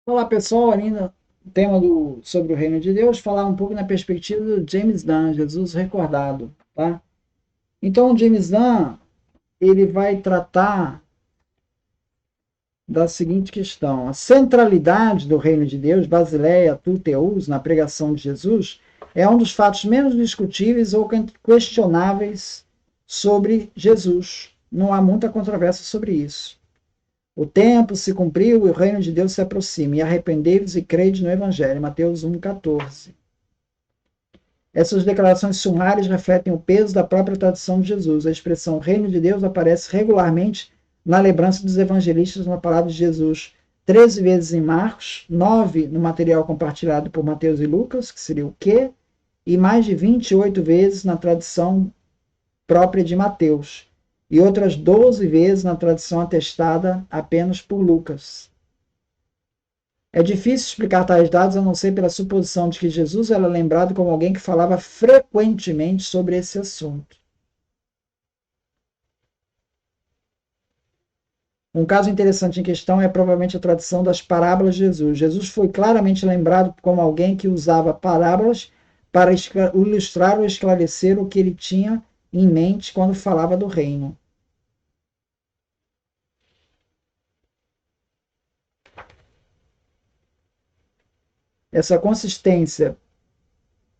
Olá pessoal, ali no tema sobre o reino de Deus, falar um pouco na perspectiva do James Dunn, Jesus recordado, tá? Então o James Dunn, ele vai tratar da seguinte questão: a centralidade do reino de Deus, Basileia tu Teus, na pregação de Jesus, é um dos fatos menos discutíveis ou questionáveis sobre Jesus. Não há muita controvérsia sobre isso. O tempo se cumpriu e o reino de Deus se aproxima. E arrependei-vos e crede no Evangelho. Mateus 1,14. Essas declarações sumárias refletem o peso da própria tradição de Jesus. A expressão reino de Deus aparece regularmente na lembrança dos evangelistas na palavra de Jesus. 13 vezes em Marcos, 9 no material compartilhado por Mateus e Lucas, que seria o quê? E mais de 28 vezes na tradição própria de Mateus, e outras 12 vezes na tradição atestada apenas por Lucas. É difícil explicar tais dados a não ser pela suposição de que Jesus era lembrado como alguém que falava frequentemente sobre esse assunto. Um caso interessante em questão é provavelmente a tradição das parábolas de Jesus. Jesus foi claramente lembrado como alguém que usava parábolas para ilustrar ou esclarecer o que ele tinha em mente quando falava do reino. Essa consistência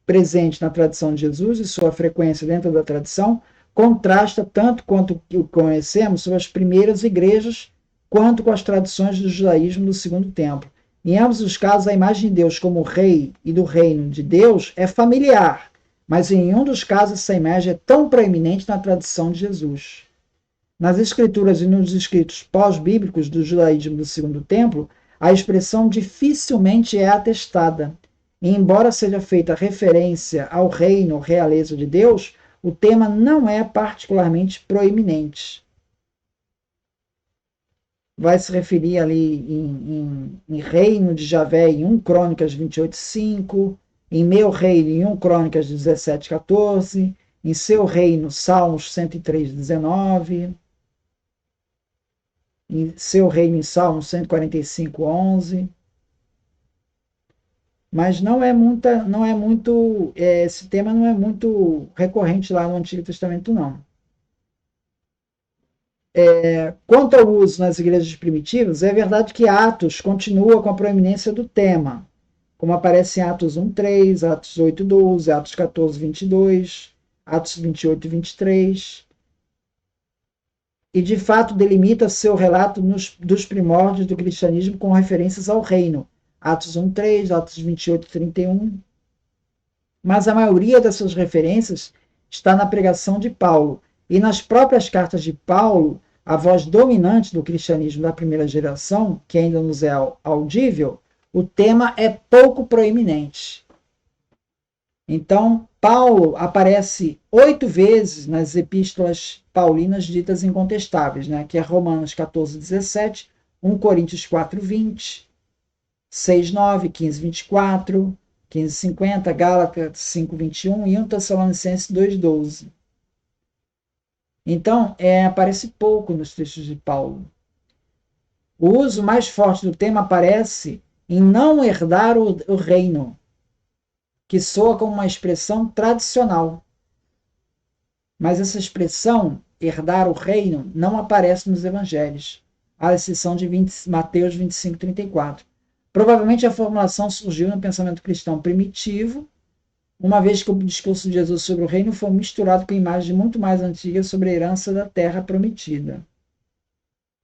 presente na tradição de Jesus e sua frequência dentro da tradição contrasta tanto quanto o que conhecemos sobre as primeiras igrejas, quanto com as tradições do judaísmo do segundo templo. Em ambos os casos, a imagem de Deus como rei e do reino de Deus é familiar, mas em um dos casos essa imagem é tão proeminente na tradição de Jesus. Nas escrituras e nos escritos pós-bíblicos do judaísmo do segundo templo, a expressão dificilmente é atestada. E embora seja feita referência ao reino ou realeza de Deus, o tema não é particularmente proeminente. Vai se referir ali em reino de Javé em 1 Crônicas 28:5, em meu reino em 1 Crônicas 17:14, em seu reino Salmos 103:19, em seu reino em Salmo 145, 11. Mas esse tema não é muito recorrente lá no Antigo Testamento, não. Quanto ao uso nas igrejas primitivas, é verdade que Atos continua com a proeminência do tema, como aparece em Atos 1:3, Atos 8:12, Atos 14:22, Atos 28:23, e de fato delimita seu relato dos primórdios do cristianismo com referências ao reino, Atos 1:3, Atos 28:31. Mas a maioria dessas referências está na pregação de Paulo, e nas próprias cartas de Paulo, a voz dominante do cristianismo da primeira geração, que ainda nos é audível, o tema é pouco proeminente. Então, Paulo aparece 8 vezes nas epístolas paulinas ditas incontestáveis, né? Que é Romanos 14:17, 1 Coríntios 4:20, 6:9, 15:24, 15:50, Gálatas 5:21 e 1 Tessalonicenses 2:12. Então, aparece pouco nos textos de Paulo. O uso mais forte do tema aparece em não herdar o reino, que soa como uma expressão tradicional. Mas essa expressão, herdar o reino, não aparece nos evangelhos, à exceção de Mateus 25:34. Provavelmente a formulação surgiu no pensamento cristão primitivo, uma vez que o discurso de Jesus sobre o reino foi misturado com imagens muito mais antigas sobre a herança da terra prometida.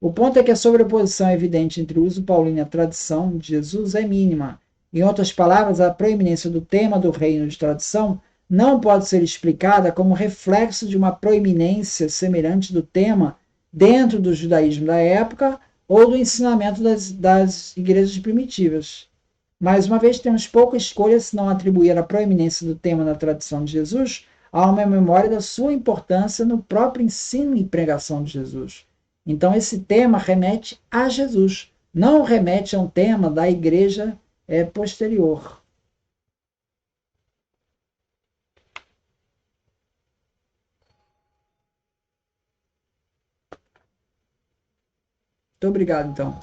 O ponto é que a sobreposição evidente entre o uso paulino e a tradição de Jesus é mínima. Em outras palavras, a proeminência do tema do reino de tradição não pode ser explicada como reflexo de uma proeminência semelhante do tema dentro do judaísmo da época ou do ensinamento das igrejas primitivas. Mais uma vez, temos pouca escolha se não atribuir a proeminência do tema na tradição de Jesus a uma memória da sua importância no próprio ensino e pregação de Jesus. Então, esse tema remete a Jesus, não remete a um tema da igreja posterior. Muito obrigado, então.